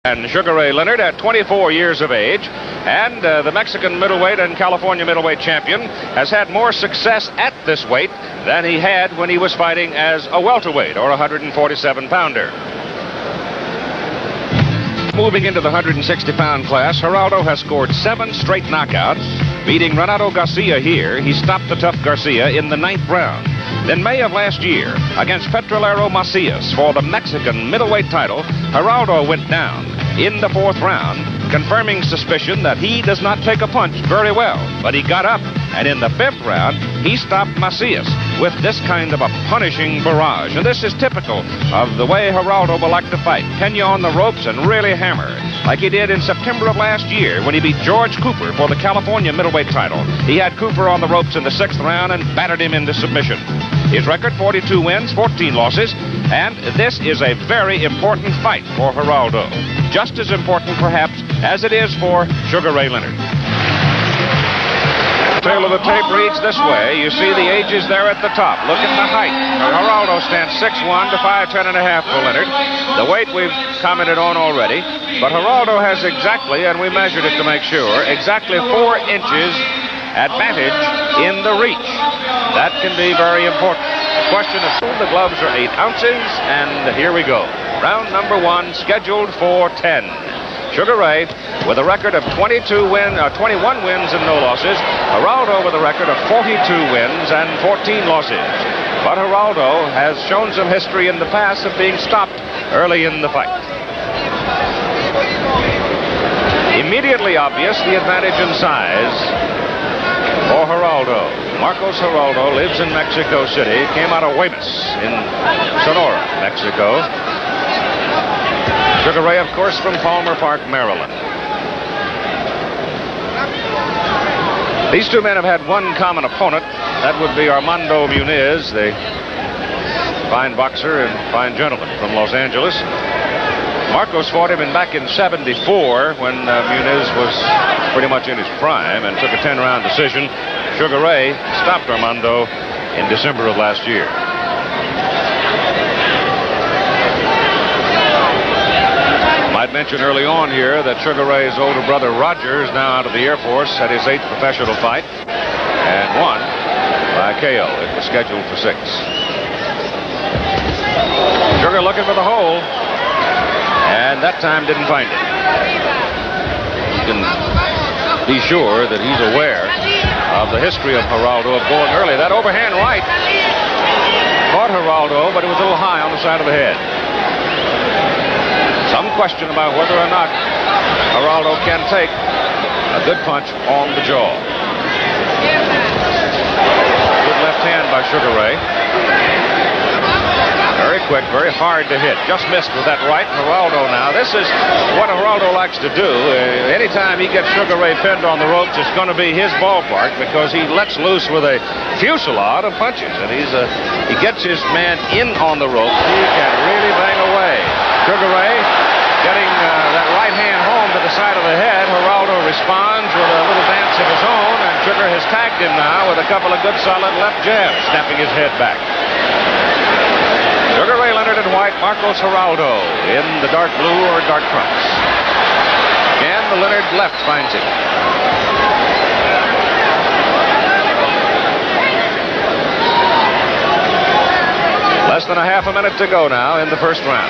And Sugar Ray Leonard at 24 years of age, and the Mexican middleweight and California middleweight champion, has had more success at this weight than he had when he was fighting as a welterweight or 147-pounder. Moving into the 160-pound class, Geraldo has scored 7 straight knockouts, beating Renato Garcia here. He stopped the tough Garcia in the 9th round. In May of last year, against Petrolero Macias for the Mexican middleweight title, Geraldo went down in the 4th round, confirming suspicion that he does not take a punch very well. But he got up, and in the 5th round, he stopped Macias with this kind of a punishing barrage. And this is typical of the way Geraldo will like to fight. Pin you on the ropes and really hammer, like he did in September of last year when he beat George Cooper for the California middleweight title. He had Cooper on the ropes in the 6th round and battered him into submission. His record, 42 wins, 14 losses, and this is a very important fight for Geraldo. Just as important, perhaps, as it is for Sugar Ray Leonard. The tail of the tape reads this way. You see the ages there at the top. Look at the height. Geraldo stands 6'1" to 5'10 and a half for Leonard. The weight we've commented on already. But Geraldo has exactly, and we measured it to make sure, exactly 4 inches advantage in the reach. That can be very important. The question is, the gloves are 8 ounces, and here we go. Round number 1, scheduled for 10. Sugar Ray with a record of 21 wins and no losses. Geraldo with a record of 42 wins and 14 losses. But Geraldo has shown some history in the past of being stopped early in the fight. Immediately obvious, the advantage in size for Geraldo. Marcos Geraldo lives in Mexico City, came out of Weymouth in Sonora, Mexico. Sugar Ray, of course, from Palmer Park, Maryland. These two men have had one common opponent. That would be Armando Muniz, the fine boxer and fine gentleman from Los Angeles. Marcos fought him back in '74 when Muniz was pretty much in his prime and took a 10-round decision. Sugar Ray stopped Armando in December of last year. I'd mentioned early on here that Sugar Ray's older brother Roger is now out of the Air Force, had his 8th professional fight and won by KO. It was scheduled for 6. Sugar looking for the hole, and that time didn't find it. You can be sure that he's aware of the history of Geraldo of going early. That overhand right caught Geraldo, but it was a little high on the side of the head. Some question about whether or not Geraldo can take a good punch on the jaw. Good left hand by Sugar Ray. Very quick, very hard to hit. Just missed with that right. Geraldo now. This is what Geraldo likes to do. Anytime he gets Sugar Ray pinned on the ropes, it's going to be his ballpark because he lets loose with a fusillade of punches. And he gets his man in on the ropes. He can really bang away. Sugar Ray getting that right hand home to the side of the head. Geraldo responds with a little dance of his own, and Sugar has tagged him now with a couple of good solid left jabs, snapping his head back. Sugar Ray Leonard in white, Marcos Geraldo in the dark blue or dark trunks. And the Leonard left finds him. Less than a half a minute to go now in the 1st round.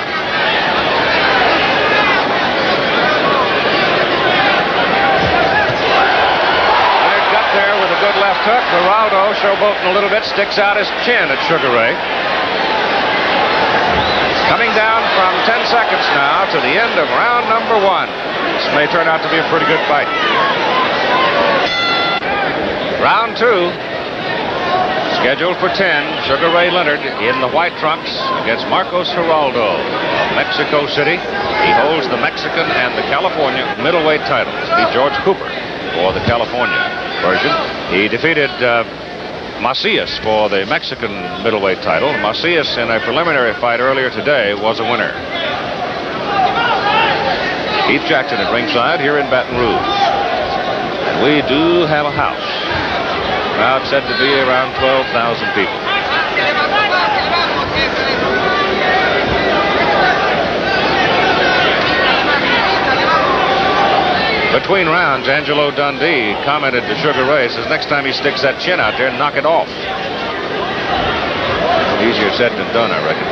Leonard got there with a good left hook. Geraldo, showboating a little bit, sticks out his chin at Sugar Ray. Coming down from 10 seconds now to the end of round number 1. This may turn out to be a pretty good fight. Round 2. Scheduled for 10, Sugar Ray Leonard in the white trunks against Marcos Geraldo of Mexico City. He holds the Mexican and the California middleweight titles. He beat George Cooper for the California version. He defeated Macias for the Mexican middleweight title. Macias in a preliminary fight earlier today was a winner. Keith Jackson at ringside here in Baton Rouge. And we do have a house. Crowd said to be around 12,000 people. Between rounds, Angelo Dundee commented to Sugar Ray, says next time he sticks that chin out there, knock it off. Easier said than done, I reckon.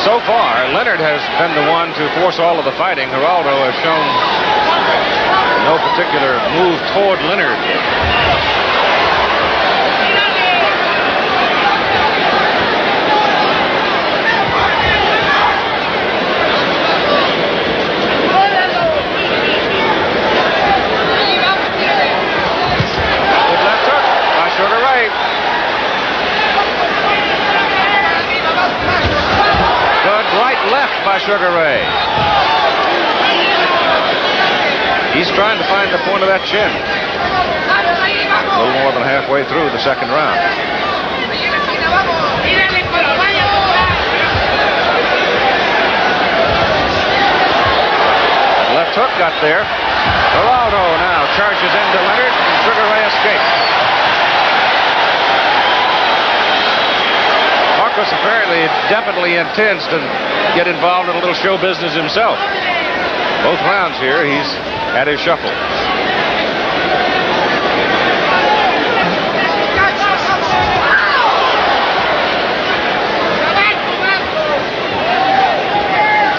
So far, Leonard has been the one to force all of the fighting. Geraldo has shown no particular move toward Leonard. Good left hook by Sugar Ray. Good right left by Sugar Ray. He's trying to find the point of that chin. A little more than halfway through the second round. Left hook got there. Geraldo now charges into Leonard, and Sugar Ray escapes. Marcos apparently definitely intends to get involved in a little show business himself. Both rounds here, he's had his shuffle.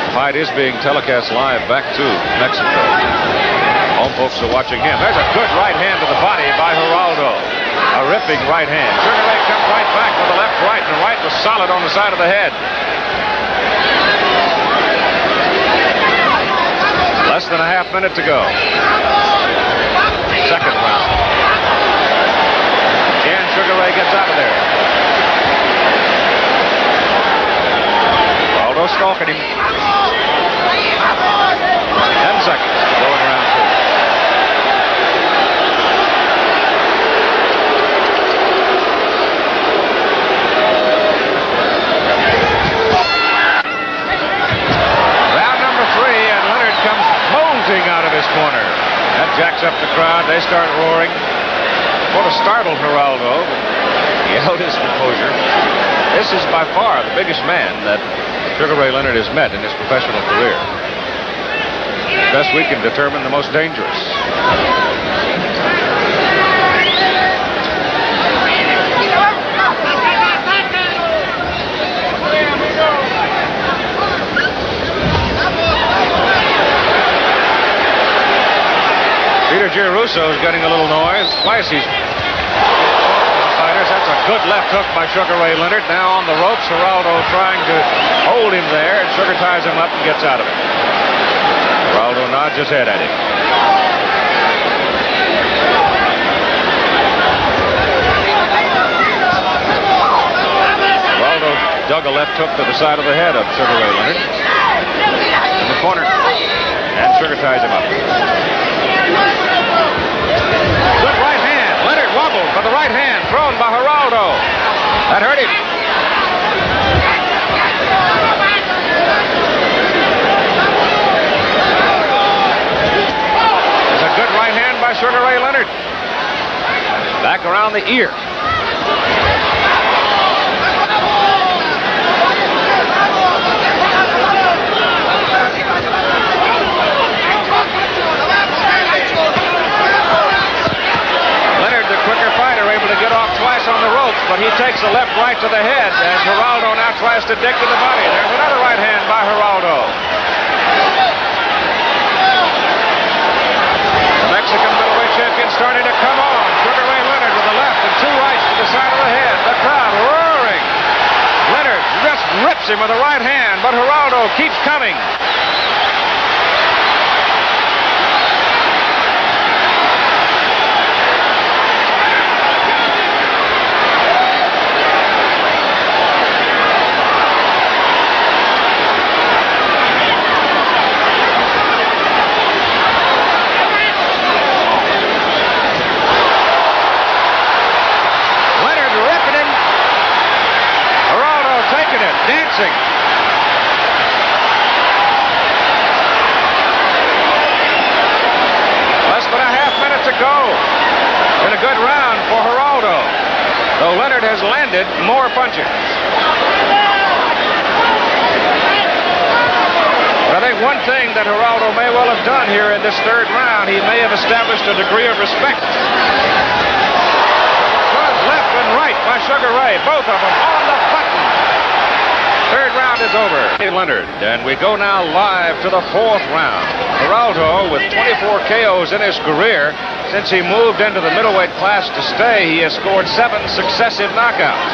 The fight is being telecast live back to Mexico. Home folks are watching him. There's a good right hand to the body by Geraldo. A ripping right hand. Sugar Ray comes right back with the left right, and the right was solid on the side of the head. Less than a half minute to go. Second round. Again, Sugar Ray gets out of there. Geraldo stalking him. 10 seconds to go in round two. Out of his corner. That jacks up the crowd. They start roaring. Sort of startled Geraldo. He held his composure. This is by far the biggest man that Sugar Ray Leonard has met in his professional career. Best we can determine, the most dangerous. Peter Giarrusso is getting a little noise. Twice he's fighters. That's a good left hook by Sugar Ray Leonard. Now on the ropes, Geraldo trying to hold him there, and Sugar ties him up and gets out of it. Geraldo nods his head at him. Geraldo dug a left hook to the side of the head of Sugar Ray Leonard. In the corner. And Sugar ties him up. Good right hand. Leonard wobbled for the right hand thrown by Geraldo. That hurt him. There's a good right hand by Sugar Ray Leonard. Back around the ear. On the ropes, but he takes a left right to the head as Geraldo now tries to dig to the body. There's another right hand by Geraldo. The Mexican middleweight champion starting to come on. Sugar Ray Leonard with the left and two rights to the side of the head. The crowd roaring. Leonard just rips him with the right hand, but Geraldo keeps coming. Dancing. Less than a half minute to go. In a good round for Geraldo. Though Leonard has landed more punches. think one thing that Geraldo may well have done here in this third round, he may have established a degree of respect. Good left and right by Sugar Ray, both of them on the button. Third round is over. Leonard, and we go now live to the fourth round. Geraldo, with 24 KOs in his career, since he moved into the middleweight class to stay, he has scored 7 successive knockouts.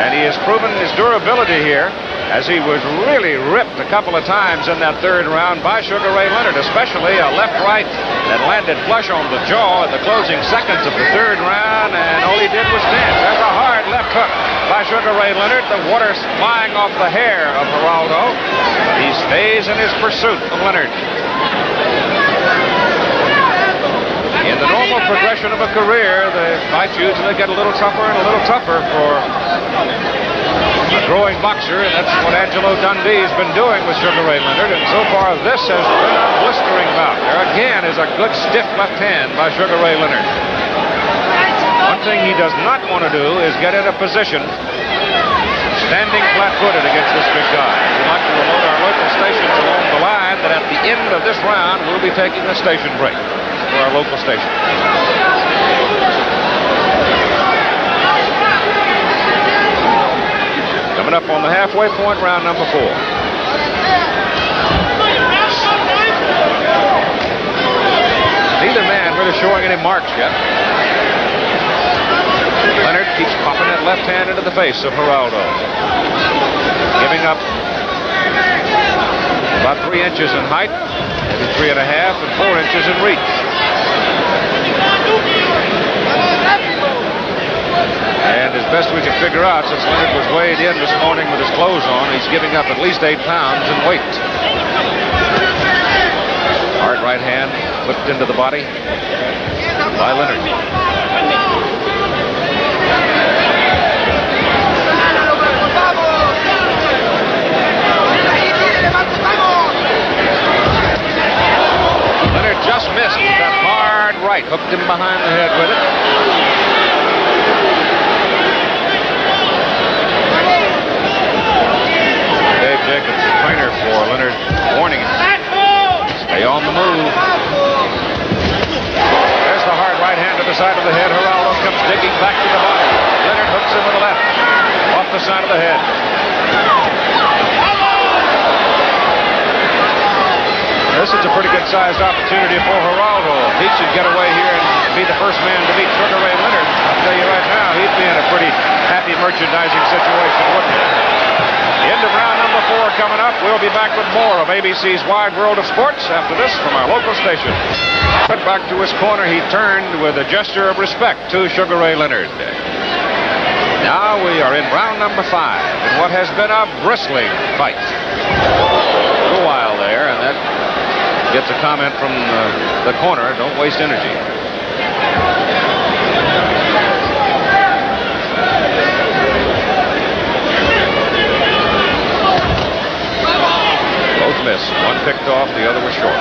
And he has proven his durability here, as he was really ripped a couple of times in that third round by Sugar Ray Leonard, especially a left-right that landed flush on the jaw in the closing seconds of the third round, and all he did was dance. There's a hard left hook by Sugar Ray Leonard. The water's flying off the hair of Geraldo, but he stays in his pursuit of Leonard. In the normal progression of a career, the fights usually get a little tougher and a little tougher for a growing boxer, and that's what Angelo Dundee's been doing with Sugar Ray Leonard, and so far this has been a blistering bout. There again is a good stiff left hand by Sugar Ray Leonard. One thing he does not want to do is get in a position standing flat-footed against this big guy. We'd like to remote our local stations along the line that at the end of this round we'll be taking a station break for our local station. Coming up on the halfway point, round number 4. Neither man really showing any marks yet. Leonard keeps popping that left hand into the face of Geraldo, giving up about 3 inches in height, maybe 3.5, and 4 inches in reach. And as best we can figure out, since Leonard was weighed in this morning with his clothes on, he's giving up at least 8 pounds in weight. Hard right hand whipped into the body by Leonard. Leonard just missed that hard right, hooked him behind the head with it. Dave Jacobs, the trainer for Leonard, warning him, stay on the move. There's the hard right hand to the side of the head. Geraldo comes digging back to the body. Leonard hooks him with the left, off the side of the head. This is a pretty good-sized opportunity for Geraldo. If he should get away here and be the first man to beat Sugar Ray Leonard, I'll tell you right now, he'd be in a pretty happy merchandising situation, wouldn't he? The end of round number 4 coming up. We'll be back with more of ABC's Wide World of Sports after this from our local station. But back to his corner, he turned with a gesture of respect to Sugar Ray Leonard. Now we are in round number 5 in what has been a bristling fight. A little while there, and that gets a comment from the corner, don't waste energy. Both missed. One picked off, the other was short.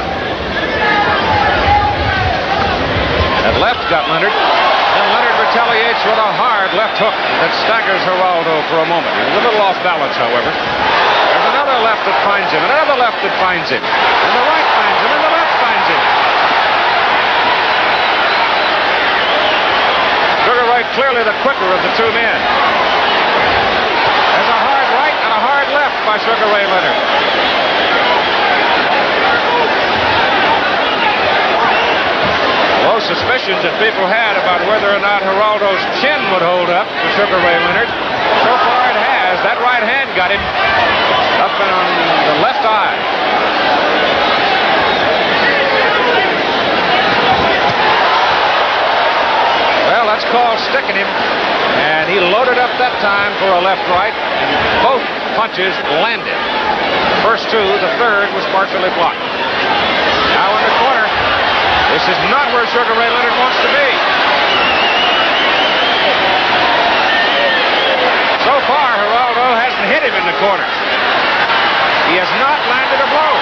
That left got Leonard. And Leonard retaliates with a hard left hook that staggers Geraldo for a moment. He's a little off balance, however. There's another left that finds him, and another left that finds him. And the right finds him, and the left finds him. Sugar Ray clearly the quicker of the two men. There's a hard right and a hard left by Sugar Ray Leonard. Low suspicions that people had about whether or not Geraldo's chin would hold up to Sugar Ray Leonard. So far it has. That right hand got him up and on the left eye. Well, that's called sticking him. And he loaded up that time for a left-right. Both punches landed. The first two, the third was partially blocked. Now in the corner. This is not where Sugar Ray Leonard wants to be. So far, Geraldo hasn't hit him in the corner. He has not landed a blow.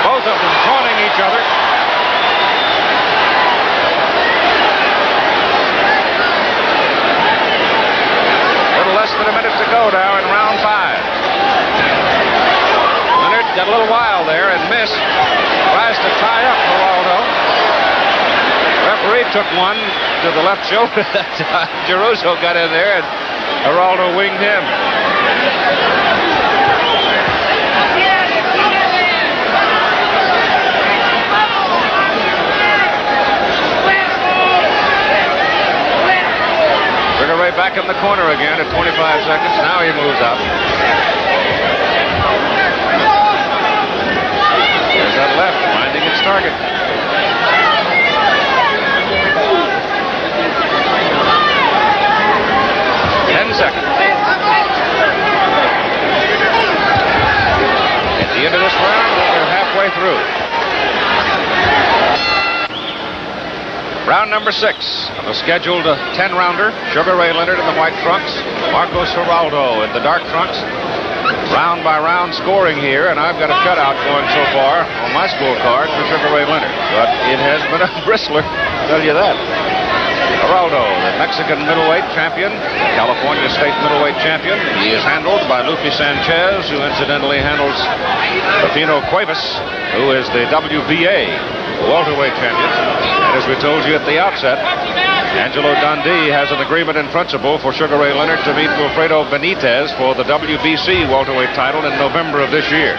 Both of them taunting each other. A little less than a go now in round 5. Leonard got a little wild there and missed. Tries to tie up Geraldo. Referee took one to the left shoulder that time. Geraldo got in there and Geraldo winged him. Sugar Ray back in the corner again at 25 seconds. Now he moves up. There's that left finding its target. Seconds. At the end of this round, we're halfway through. Round number 6 of a scheduled 10-rounder. Sugar Ray Leonard in the white trunks. Marcos Geraldo in the dark trunks. Round by round scoring here, and I've got a shutout going so far on my scorecard for Sugar Ray Leonard. But it has been a bristler, I'll tell you that. Geraldo, the Mexican middleweight champion, California state middleweight champion. He is handled by Lupe Sanchez, who incidentally handles Rufino Cuevas, who is the WBA welterweight champion. And as we told you at the outset, Angelo Dundee has an agreement in principle for Sugar Ray Leonard to meet Wilfredo Benitez for the WBC welterweight title in November of this year.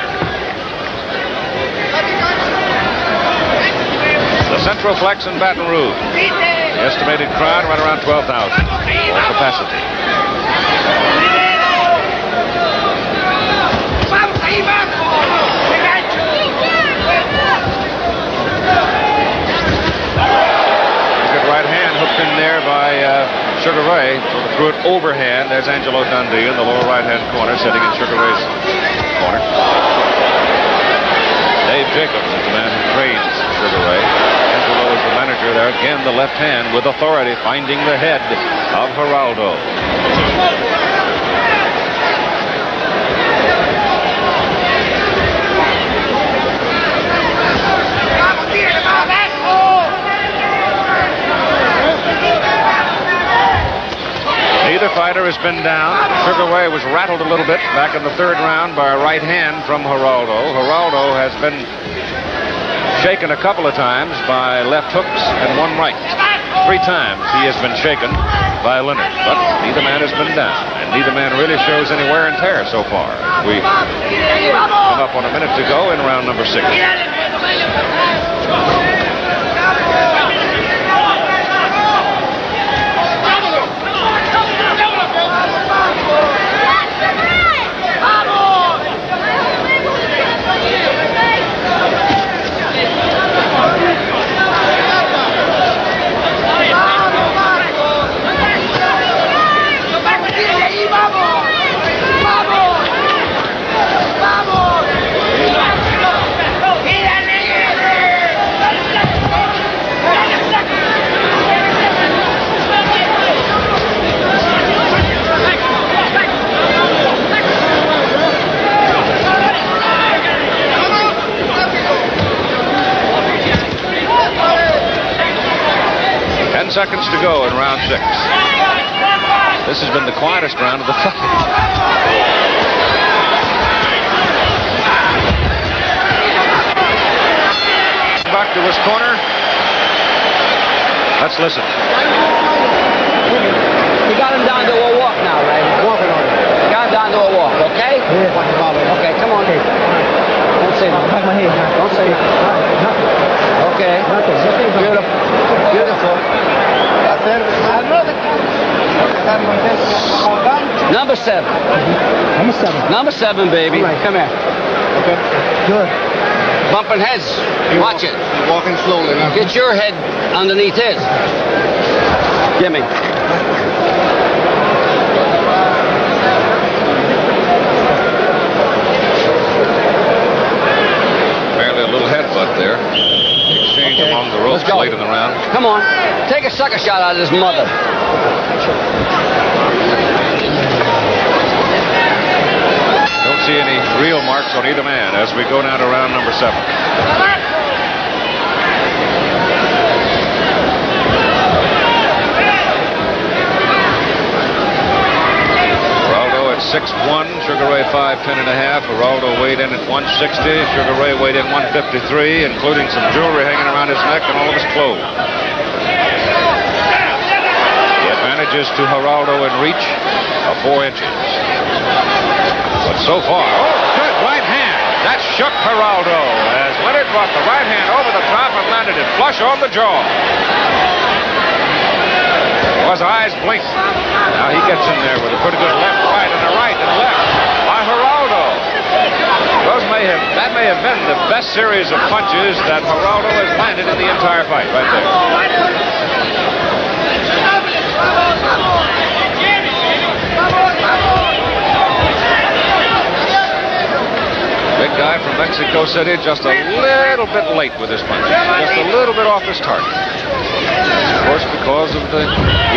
The Central Flex in Baton Rouge. The estimated crowd right around 12,000 for capacity. Good right hand hooked in there by Sugar Ray. Threw it overhand. There's Angelo Dundee in the lower right-hand corner, sitting in Sugar Ray's corner. Dave Jacobs is the man who trains Sugar Ray. Angelo is the manager there. Again, the left hand with authority finding the head of Geraldo. Neither fighter has been down. Sugar Ray was rattled a little bit back in the 3rd round by a right hand from Geraldo. Geraldo has been shaken a couple of times by left hooks and one right. 3 times he has been shaken by Leonard, but neither man has been down, and neither man really shows any wear and tear so far. We come up on a minute to go in round number 6. 10 seconds to go in round 6. This has been the quietest round of the fight. Back to his corner. Let's listen. You got him down to a walk now, right? Walking on him. You got him down to a walk, okay? Yeah. Okay, come on. Don't say nothing. Don't say nothing. Okay. Beautiful. Beautiful. Number 7. Number 7. Number 7, baby. All right. Come here. Okay. Good. Bumping heads. Watch it. You're walking slowly now. Get your head underneath his. Give me. Apparently a little headbutt there. Exchange along the ropes late in the round. Come on. Take a sucker shot out of his mother. Don't see any real marks on either man as we go now to round number 7. 6'1", Sugar Ray 5'10 and a half. Geraldo weighed in at 160. Sugar Ray weighed in 153, including some jewelry hanging around his neck and all of his clothes. The advantages to Geraldo in reach are 4 inches. But so far, good right hand. That shook Geraldo as Leonard brought the right hand over the top and landed it flush on the jaw. His eyes blinked. Now he gets in there with a pretty good left, right, and a right and a left by Geraldo. That may have been the best series of punches that Geraldo has landed in the entire fight, right there. Big guy from Mexico City, just a little bit late with his punches, just a little bit off his target. Of course, because of the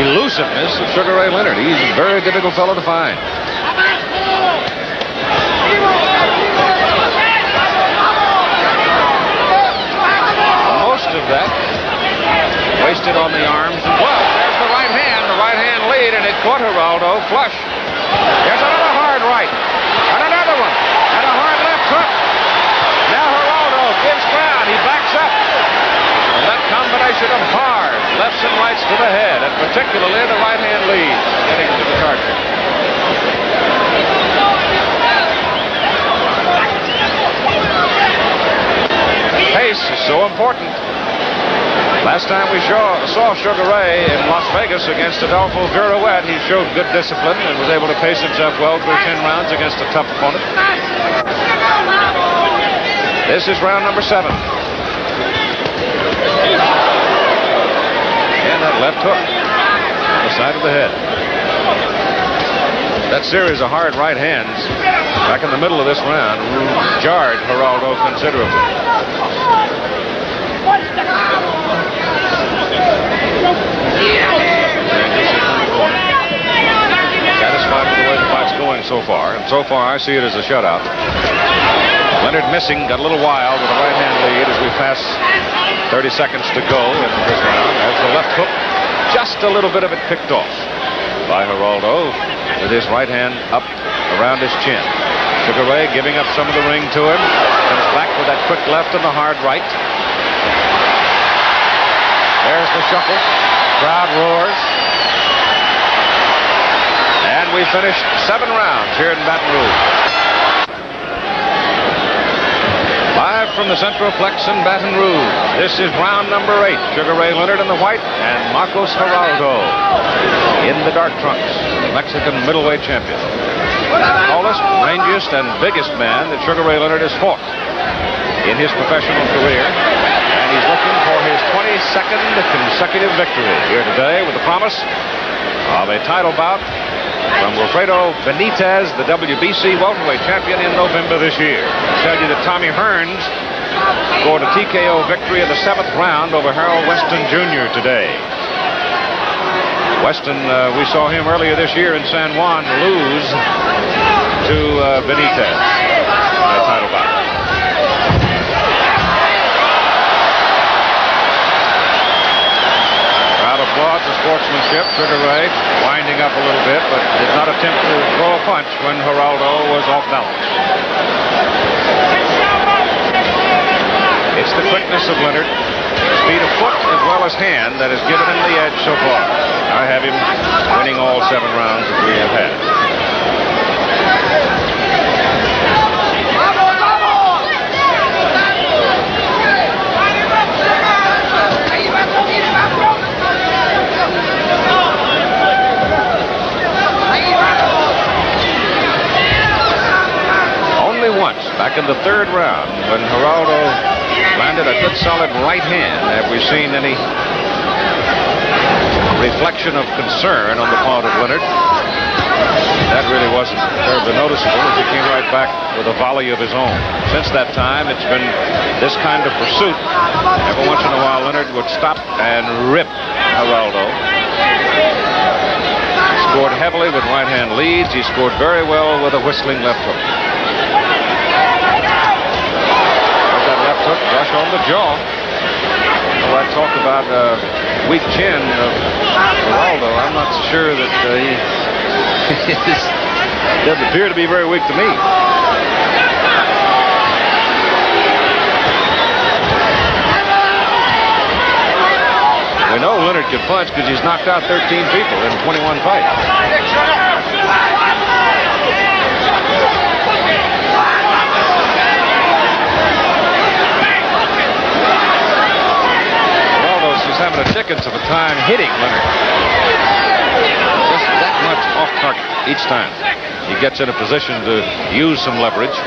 elusiveness of Sugar Ray Leonard. He's a very difficult fellow to find. Most of that wasted on the arms. Well, there's the right hand lead, and it caught Geraldo flush. There's another hard right, and another one, and a hard left hook. Now Geraldo gives ground. He backs up. And that combination of hard lefts and rights to the head, and particularly the right hand lead, getting to the target. Pace is so important. Last time we saw Sugar Ray in Las Vegas against Adolfo Viruet, he showed good discipline and was able to pace himself well through 10 rounds against a tough opponent. This is round number 7. And that left hook on the side of the head. That series of hard right hands back in the middle of this round jarred Geraldo considerably. Satisfied with the way the fight's going so far, and so far I see it as a shutout. Leonard missing, got a little wild with a right hand lead as we pass 30 seconds to go in this round. As the left hook, just a little bit of it picked off by Geraldo with his right hand up around his chin. Sugar Ray giving up some of the ring to him. Comes back with that quick left and the hard right. There's the shuffle. Crowd roars. And we finished 7 rounds here in Baton Rouge. Live from the Centroplex in Baton Rouge, this is round number 8. Sugar Ray Leonard in the white and Marcos Geraldo in the dark trunks, the Mexican middleweight champion. The tallest, rangiest, and biggest man that Sugar Ray Leonard has fought in his professional career. And he's looking for his 22nd consecutive victory here today with the promise of a title bout from Wilfredo Benitez, the WBC welterweight champion in November this year. I'll tell you that Tommy Hearns scored a TKO victory in the 7th round over Harold Weston Jr. today. Weston, we saw him earlier this year in San Juan lose to Benitez in a title bout. Applauds the sportsmanship. Sugar Ray winding up a little bit, but did not attempt to throw a punch when Geraldo was off balance. It's the quickness of Leonard, speed of foot as well as hand that has given him the edge so far. I have him winning all 7 rounds that we have had. Once, back in the 3rd round, when Geraldo landed a good solid right hand, have we seen any reflection of concern on the part of Leonard? That really wasn't terribly noticeable as he came right back with a volley of his own. Since that time, it's been this kind of pursuit. Every once in a while, Leonard would stop and rip Geraldo. He scored heavily with right hand leads. He scored very well with a whistling left hook. Hook rush on the jaw. Well, I talk about weak chin of Geraldo. I'm not sure that he is Doesn't appear to be very weak to me. We know Leonard can punch because he's knocked out 13 people in 21 fights. He's having a chickens of a time hitting Leonard. Just that much off target each time. He gets in a position to use some leverage.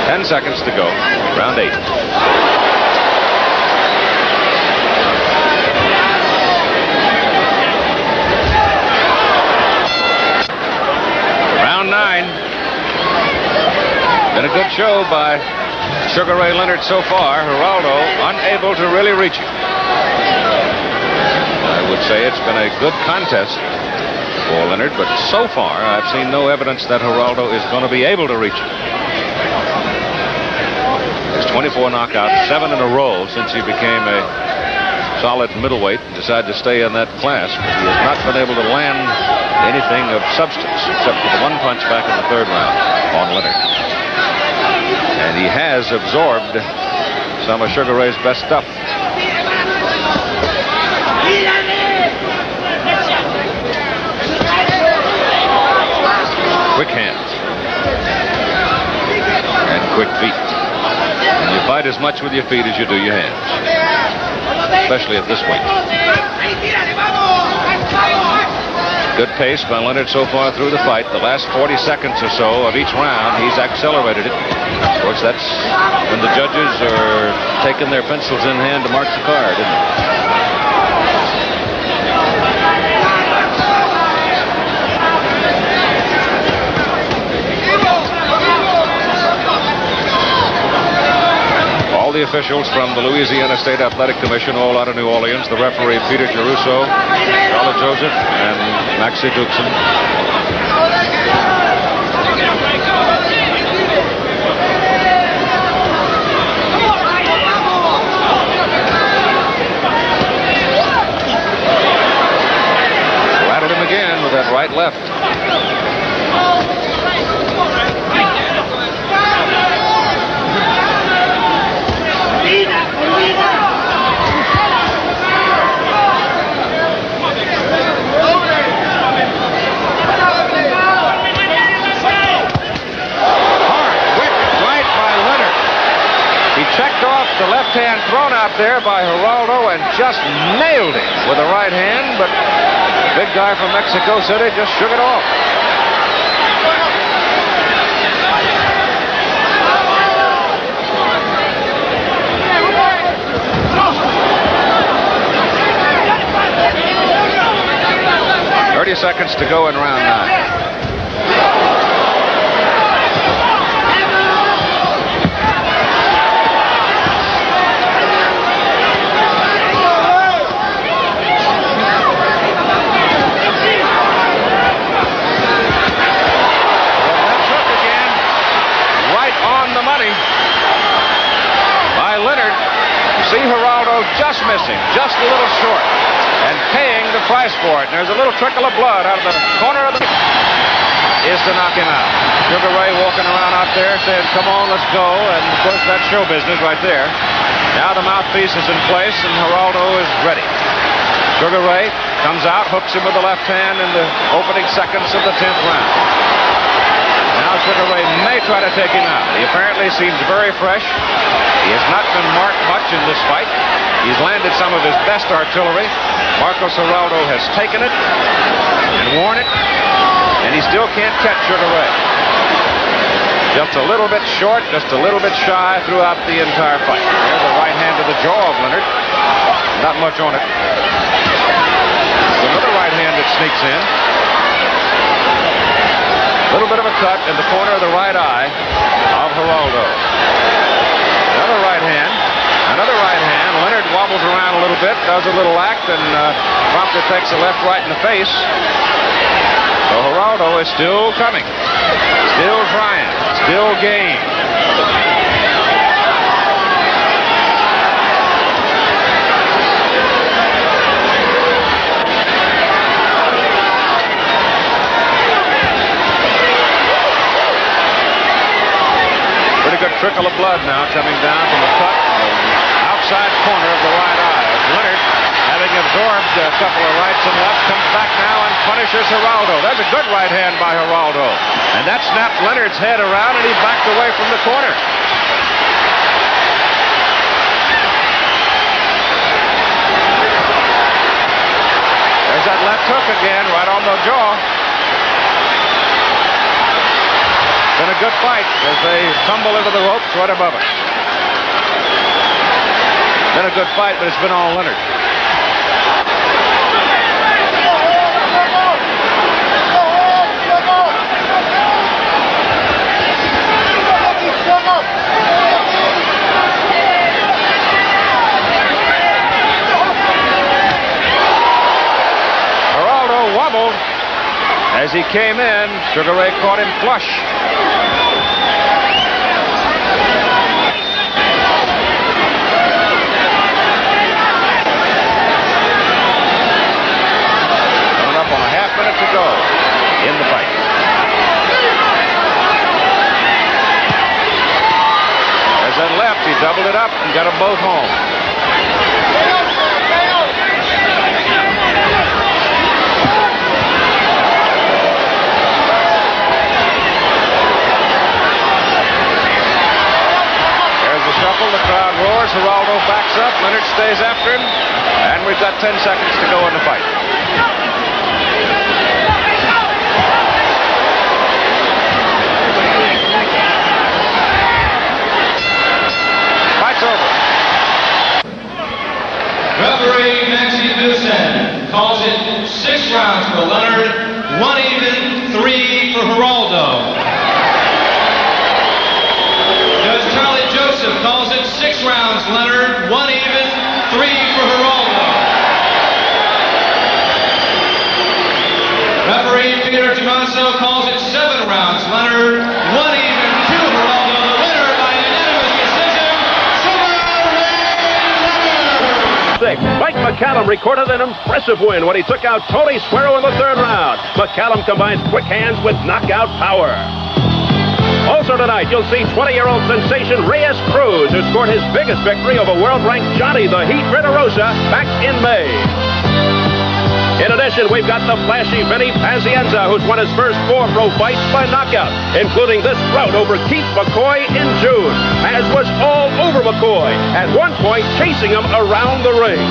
10 seconds to go. Round 8. Round 9. Been a good show by Sugar Ray Leonard so far. Geraldo unable to really reach him. I would say it's been a good contest for Leonard, but so far I've seen no evidence that Geraldo is going to be able to reach him. His 24 knockouts, 7 in a row since he became a solid middleweight and decided to stay in that class, but he has not been able to land anything of substance except for the one punch back in the 3rd round on Leonard. And he has absorbed some of Sugar Ray's best stuff. Quick hands. And quick feet. And you fight as much with your feet as you do your hands. Especially at this weight. Good pace by Leonard so far through the fight. The last 40 seconds or so of each round, he's accelerated it. Of course, that's when the judges are taking their pencils in hand to mark the card, isn't it? All the officials from the Louisiana State Athletic Commission, all out of New Orleans. The referee, Peter Geruso, Charlotte Joseph, and Maxie Duxon. Rattled him again with that right left. Checked off the left hand thrown out there by Geraldo and just nailed him with the right hand, but the big guy from Mexico City just shook it off. Seconds to go in round 9. See Geraldo just missing, just a little short, and paying the price for it. And there's a little trickle of blood out of the corner of the is to knock him out. Sugar Ray walking around out there saying, come on, let's go. And of course, that's show business right there. Now the mouthpiece is in place, and Geraldo is ready. Sugar Ray comes out, hooks him with the left hand in the opening seconds of the 10th round. Now Sugar Ray may try to take him out. He apparently seems very fresh. He has not been marked much in this fight. He's landed some of his best artillery. Marcos Geraldo has taken it and worn it, and he still can't catch Sugar Ray. Just a little bit short, just a little bit shy throughout the entire fight. There's a right hand to the jaw of Leonard. Not much on it. Another right hand that sneaks in. A little bit of a cut in the corner of the right eye of Geraldo. Another right hand. Another right hand. Leonard wobbles around a little bit, does a little act, and promptly takes a left right in the face. So Geraldo is still coming. Still trying. Still game. blood now coming down from a cut outside corner of the right eye. Leonard, having absorbed a couple of rights and lefts, comes back now and punishes Geraldo. There's a good right hand by Geraldo. And that snapped Leonard's head around, and he backed away from the corner. There's that left hook again, right on the jaw. Been a good fight as they tumble into the ropes right above it. Been a good fight, but it's been all Leonard. Geraldo wobbled as he came in. Sugar Ray caught him flush. To go in the fight. As that left, he doubled it up and got them both home. There's the shuffle, the crowd roars, Geraldo backs up, Leonard stays after him, and we've got 10 seconds to go in the fight. Referee Nancy Newson calls it 6 rounds for Leonard, 1 even, 3 for Geraldo. Judge Charlie Joseph calls it 6 rounds Leonard, 1 even, 3 for Geraldo. Referee Peter Tomaso calls it 7 rounds Leonard, 1 even, 2 Geraldo. The winner by unanimous decision, Sugar Ray Leonard. Mike McCallum recorded an impressive win when he took out Tony Sparrow in the 3rd round. McCallum combines quick hands with knockout power. Also tonight, you'll see 20-year-old sensation Reyes Cruz, who scored his biggest victory over world-ranked Johnny the Heat Rittarosa back in May. In addition, we've got the flashy Vinny Pazienza, who's won his first 4 pro fights by knockout, including this bout over Keith McCoy in June. Paz was all over McCoy, at one point chasing him around the ring.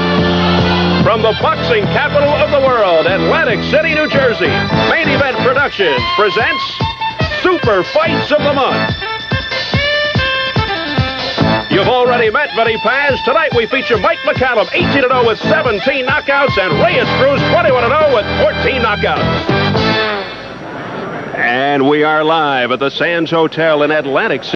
From the boxing capital of the world, Atlantic City, New Jersey, Main Event Productions presents Super Fights of the Month. You've already met Vinny Paz. Tonight we feature Mike McCallum, 18-0 with 17 knockouts, and Reyes Cruz, 21-0 with 14 knockouts. And we are live at the Sands Hotel in Atlantic City.